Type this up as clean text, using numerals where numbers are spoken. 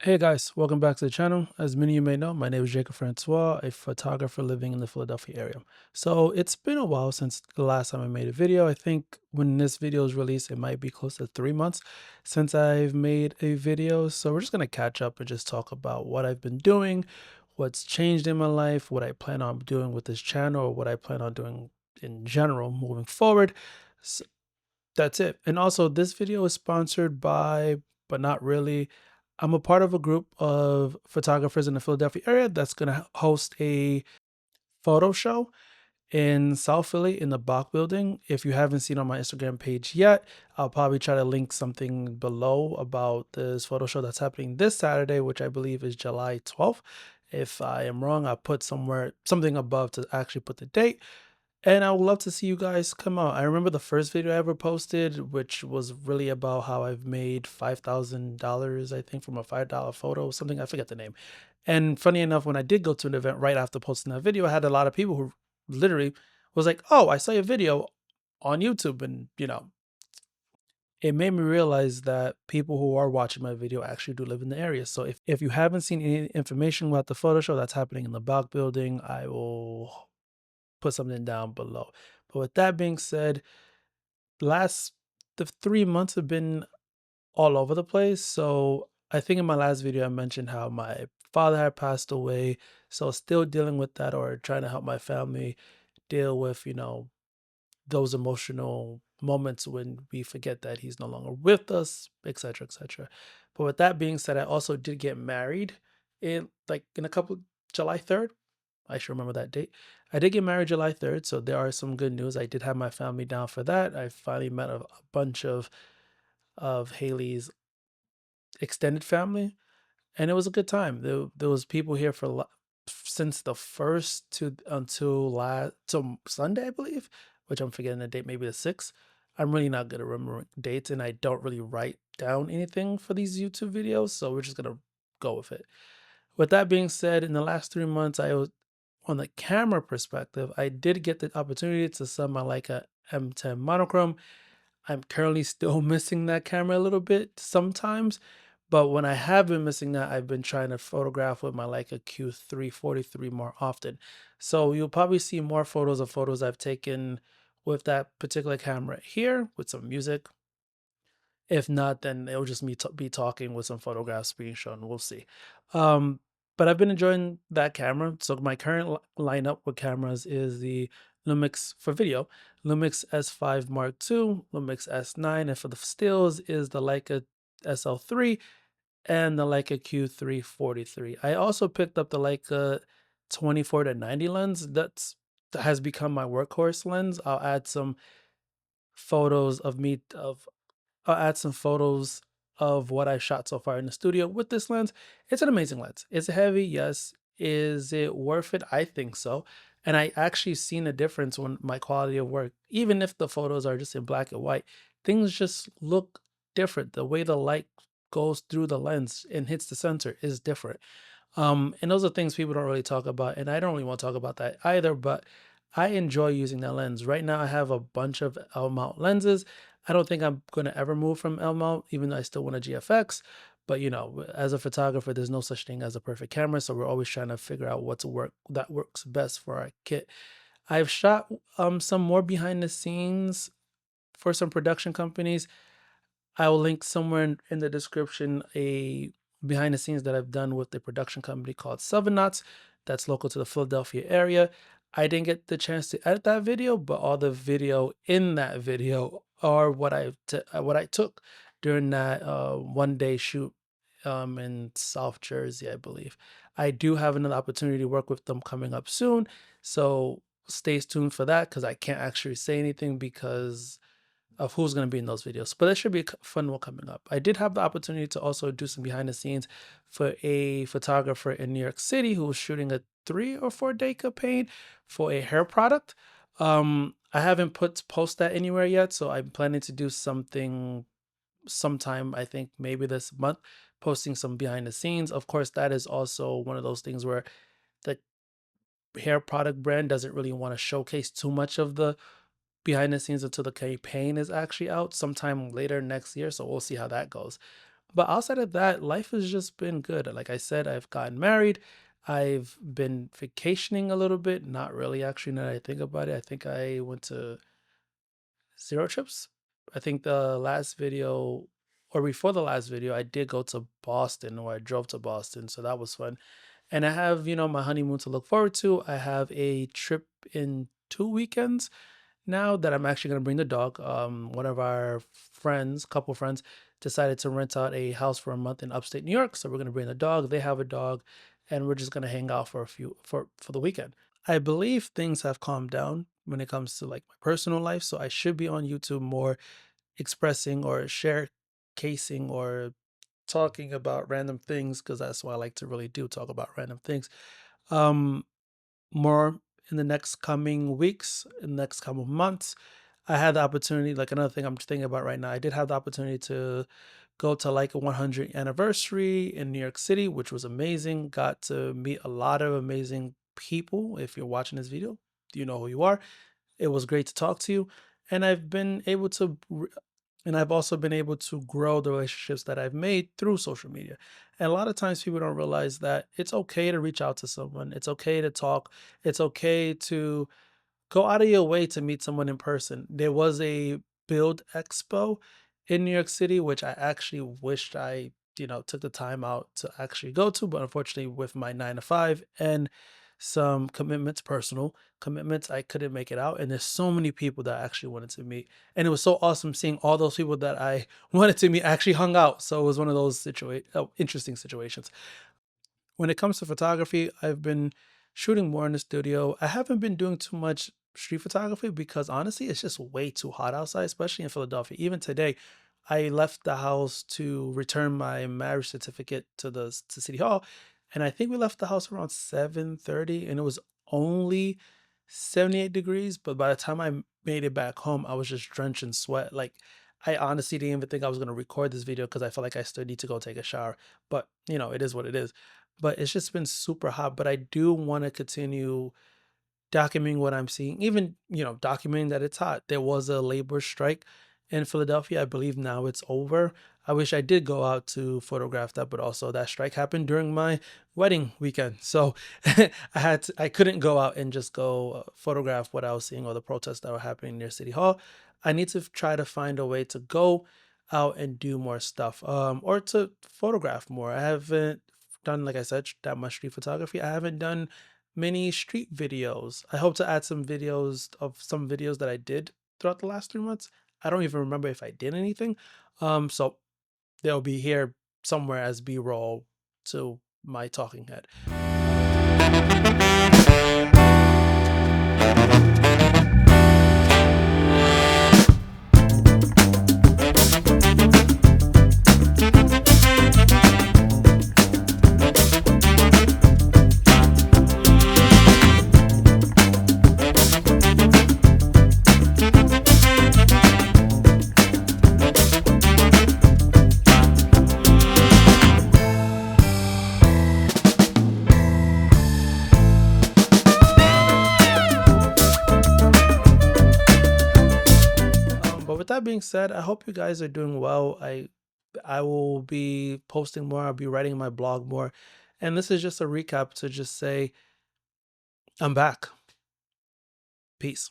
Hey guys, welcome back to the channel. As many of you may know, my name is Jacob Francois, a photographer living in the Philadelphia area. So it's been a while since the last time I made a video. I think when this video is released, it might be close to 3 months since I've made a video. So we're just going to catch up and just talk about what I've been doing, what's changed in my life, what I plan on doing with this channel, or what I plan on doing in general moving forward. So that's it. And also, this video is sponsored by, but not really. I'm a part of a group of photographers in the Philadelphia area that's going to host a photo show in South Philly in the Bach building. If you haven't seen on my Instagram page yet, I'll probably try to link something below about this photo show that's happening this Saturday, which I believe is July 12th. If I am wrong, I'll put something above to actually put the date. And I would love to see you guys come out. I remember the first video I ever posted, which was really about how I've made $5,000, I think, from a $5 photo, something, I forget the name. And funny enough, when I did go to an event right after posting that video, I had a lot of people who literally was like, "Oh, I saw your video on YouTube." And, it made me realize that people who are watching my video actually do live in the area. So if you haven't seen any information about the photo show that's happening in the Bach building, I will put something down below. But with that being said, last the 3 months have been all over the place. So I think in my last video I mentioned how my father had passed away. So still dealing with that, or trying to help my family deal with, those emotional moments when we forget that he's no longer with us, etc., etc. But with that being said, I also did get married in a couple July 3rd. I should remember that date. I did get married July 3rd, so there are some good news. I did have my family down for that. I finally met a bunch of Haley's extended family, and it was a good time. There was people here since the first to until last till Sunday, I believe, which I'm forgetting the date, maybe the 6th. I'm really not good at remembering dates, and I don't really write down anything for these YouTube videos, so we're just gonna go with it. With that being said, in the last 3 months, on the camera perspective, I did get the opportunity to sell my Leica M10 monochrome. I'm currently still missing that camera a little bit sometimes, but when I have been missing that, I've been trying to photograph with my Leica Q343 more often. So you'll probably see more photos I've taken with that particular camera here with some music. If not, then it'll just be talking with some photographs being shown. We'll see. Um, but I've been enjoying that camera. So my current lineup with cameras is the Lumix for video, Lumix S5 Mark II, Lumix S9, and for the stills is the Leica SL3 and the Leica Q343. I also picked up the Leica 24 to 90 lens. That has become my workhorse lens. Photos of me of I'll add some photos of what I shot so far in the studio with this lens. It's an amazing lens. It's heavy, yes. Is it worth it? I think so. And I actually seen a difference when my quality of work, even if the photos are just in black and white, things just look different. The way the light goes through the lens and hits the sensor is different. And those are things people don't really talk about, and I don't really want to talk about that either, but I enjoy using that lens. Right now I have a bunch of L mount lenses. I don't think I'm going to ever move from L mount, even though I still want a GFX. But as a photographer, there's no such thing as a perfect camera, so we're always trying to figure out that works best for our kit. I've shot some more behind the scenes for some production companies. I will link somewhere in the description a behind the scenes that I've done with a production company called Seven Knots that's local to the Philadelphia area. I didn't get the chance to edit that video, but all the video in that video are what I took during that 1 day shoot in South Jersey, I believe. I do have another opportunity to work with them coming up soon, so stay tuned for that because I can't actually say anything because of who's going to be in those videos. But there should be a fun one coming up. I did have the opportunity to also do some behind the scenes for a photographer in New York City who was shooting a 3 or 4 day campaign for a hair product. I haven't post that anywhere yet, so I'm planning to do something sometime, I think maybe this month, posting some behind the scenes. Of course, that is also one of those things where the hair product brand doesn't really want to showcase too much of the behind the scenes until the campaign is actually out sometime later next year. So we'll see how that goes. But outside of that, life has just been good. Like I said, I've gotten married. I've been vacationing a little bit. Not really, actually, now that I think about it. I think I went to 0 trips. I think the last video, or before the last video, I did go to Boston, or I drove to Boston. So that was fun. And I have, my honeymoon to look forward to. I have a trip in 2 weekends now that I'm actually going to bring the dog. One of our friends, couple friends, decided to rent out a house for a month in upstate New York. So we're going to bring the dog. They have a dog, and we're just going to hang out for a few for the weekend. I believe things have calmed down when it comes to like my personal life, so I should be on YouTube more, expressing or share casing or talking about random things, because that's what I like to really do, talk about random things. Um, More in the next coming weeks, in the next couple of months. I had the opportunity, like another thing I'm thinking about right now, I did have the opportunity to go to like a 100th anniversary in New York City, which was amazing. Got to meet a lot of amazing people. If you're watching this video, you know who you are. It was great to talk to you. And I've been able to, and I've also been able to grow the relationships that I've made through social media. And a lot of times people don't realize that it's okay to reach out to someone. It's okay to talk. It's okay to go out of your way to meet someone in person. There was a Build Expo in New York City, which I actually wished I, took the time out to actually go to, but unfortunately, with my 9 to 5 and some commitments, personal commitments, I couldn't make it out. And there's so many people that I actually wanted to meet, and it was so awesome seeing all those people that I wanted to meet actually hung out. So it was one of those interesting situations. When it comes to photography, I've been shooting more in the studio. I haven't been doing too much street photography because honestly, it's just way too hot outside, especially in Philadelphia. Even today, I left the house to return my marriage certificate to City Hall, and I think we left the house around 7:30, and it was only 78 degrees. But by the time I made it back home, I was just drenched in sweat. Like I honestly didn't even think I was gonna record this video because I felt like I still need to go take a shower. But it is what it is. But it's just been super hot. But I do want to continue documenting what I'm seeing, even, documenting that it's hot. There was a labor strike in Philadelphia. I believe now it's over. I wish I did go out to photograph that, but also that strike happened during my wedding weekend. So I couldn't go out and just go photograph what I was seeing or the protests that were happening near City Hall. I need to try to find a way to go out and do more stuff, or to photograph more. I haven't done, like I said, that much street photography. I haven't done many street videos. I hope to add some videos that I did throughout the last 3 months. I don't even remember if I did anything. So they'll be here somewhere as B-roll to my talking head. But with that being said, I hope you guys are doing well. I will be posting more. I'll be writing my blog more. And this is just a recap to just say I'm back. Peace.